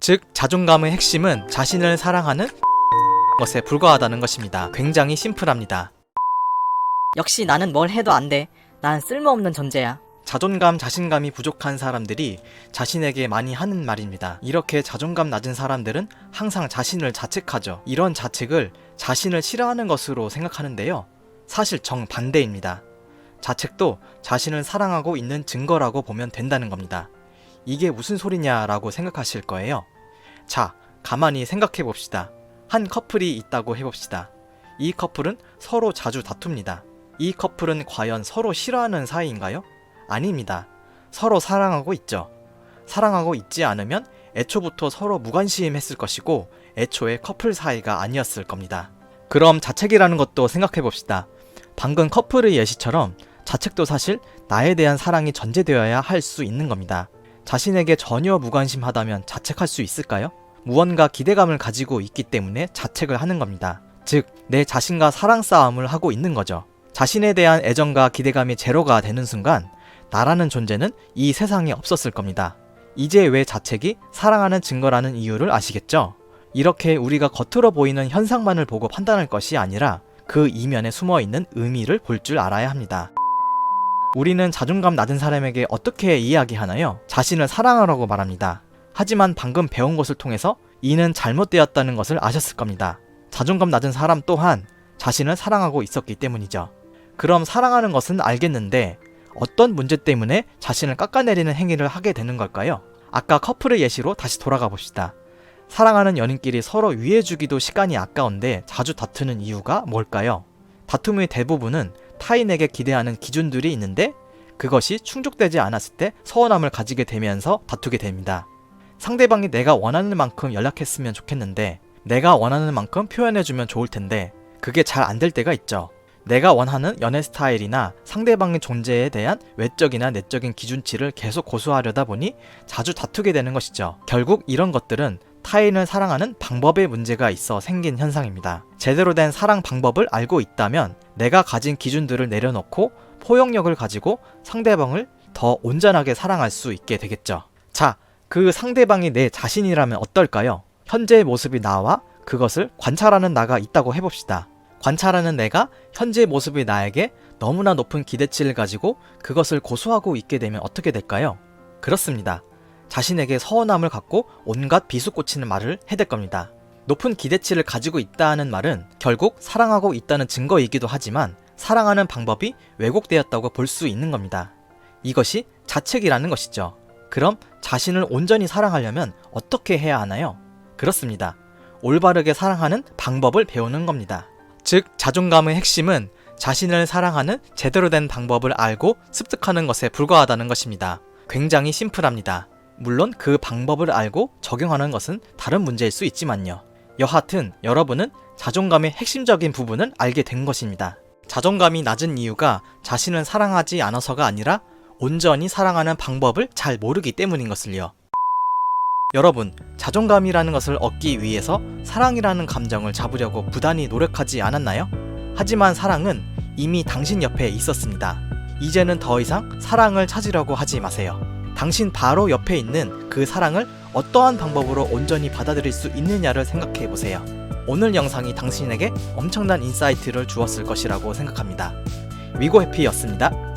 즉 자존감의 핵심은 자신을 사랑하는 것에 불과하다는 것입니다. 굉장히 심플합니다. 역시 나는 뭘 해도 안 돼. 난 쓸모없는 존재야. 자존감, 자신감이 부족한 사람들이 자신에게 많이 하는 말입니다. 이렇게 자존감 낮은 사람들은 항상 자신을 자책하죠. 이런 자책을 자신을 싫어하는 것으로 생각하는데요. 사실 정반대입니다. 자책도 자신을 사랑하고 있는 증거라고 보면 된다는 겁니다. 이게 무슨 소리냐라고 생각하실 거예요. 자, 가만히 생각해 봅시다. 한 커플이 있다고 해봅시다. 이 커플은 서로 자주 다툽니다. 이 커플은 과연 서로 싫어하는 사이인가요? 아닙니다. 서로 사랑하고 있죠. 사랑하고 있지 않으면 애초부터 서로 무관심했을 것이고 애초에 커플 사이가 아니었을 겁니다. 그럼 자책이라는 것도 생각해 봅시다. 방금 커플의 예시처럼 자책도 사실 나에 대한 사랑이 전제되어야 할 수 있는 겁니다. 자신에게 전혀 무관심하다면 자책할 수 있을까요? 무언가 기대감을 가지고 있기 때문에 자책을 하는 겁니다. 즉, 내 자신과 사랑 싸움을 하고 있는 거죠. 자신에 대한 애정과 기대감이 제로가 되는 순간 나라는 존재는 이 세상에 없었을 겁니다. 이제 왜 자책이 사랑하는 증거라는 이유를 아시겠죠? 이렇게 우리가 겉으로 보이는 현상만을 보고 판단할 것이 아니라 그 이면에 숨어있는 의미를 볼 줄 알아야 합니다. 우리는 자존감 낮은 사람에게 어떻게 이야기하나요? 자신을 사랑하라고 말합니다. 하지만 방금 배운 것을 통해서 이는 잘못되었다는 것을 아셨을 겁니다. 자존감 낮은 사람 또한 자신을 사랑하고 있었기 때문이죠. 그럼 사랑하는 것은 알겠는데 어떤 문제 때문에 자신을 깎아내리는 행위를 하게 되는 걸까요? 아까 커플의 예시로 다시 돌아가 봅시다. 사랑하는 연인끼리 서로 위해주기도 시간이 아까운데 자주 다투는 이유가 뭘까요? 다툼의 대부분은 타인에게 기대하는 기준들이 있는데 그것이 충족되지 않았을 때 서운함을 가지게 되면서 다투게 됩니다. 상대방이 내가 원하는 만큼 연락했으면 좋겠는데 내가 원하는 만큼 표현해주면 좋을 텐데 그게 잘 안 될 때가 있죠. 내가 원하는 연애 스타일이나 상대방의 존재에 대한 외적이나 내적인 기준치를 계속 고수하려다 보니 자주 다투게 되는 것이죠. 결국 이런 것들은 타인을 사랑하는 방법에 문제가 있어 생긴 현상입니다. 제대로 된 사랑 방법을 알고 있다면 내가 가진 기준들을 내려놓고 포용력을 가지고 상대방을 더 온전하게 사랑할 수 있게 되겠죠. 자, 그 상대방이 내 자신이라면 어떨까요? 현재의 모습이 나와 그것을 관찰하는 나가 있다고 해봅시다. 관찰하는 내가 현재의 모습의 나에게 너무나 높은 기대치를 가지고 그것을 고수하고 있게 되면 어떻게 될까요? 그렇습니다. 자신에게 서운함을 갖고 온갖 비수꽂히는 말을 해댈 겁니다. 높은 기대치를 가지고 있다는 말은 결국 사랑하고 있다는 증거이기도 하지만 사랑하는 방법이 왜곡되었다고 볼 수 있는 겁니다. 이것이 자책이라는 것이죠. 그럼 자신을 온전히 사랑하려면 어떻게 해야 하나요? 그렇습니다. 올바르게 사랑하는 방법을 배우는 겁니다. 즉, 자존감의 핵심은 자신을 사랑하는 제대로 된 방법을 알고 습득하는 것에 불과하다는 것입니다. 굉장히 심플합니다. 물론 그 방법을 알고 적용하는 것은 다른 문제일 수 있지만요. 여하튼 여러분은 자존감의 핵심적인 부분을 알게 된 것입니다. 자존감이 낮은 이유가 자신을 사랑하지 않아서가 아니라 온전히 사랑하는 방법을 잘 모르기 때문인 것을요. 여러분, 자존감이라는 것을 얻기 위해서 사랑이라는 감정을 잡으려고 부단히 노력하지 않았나요? 하지만 사랑은 이미 당신 옆에 있었습니다. 이제는 더 이상 사랑을 찾으려고 하지 마세요. 당신 바로 옆에 있는 그 사랑을 어떠한 방법으로 온전히 받아들일 수 있느냐를 생각해 보세요. 오늘 영상이 당신에게 엄청난 인사이트를 주었을 것이라고 생각합니다. 위고해피였습니다.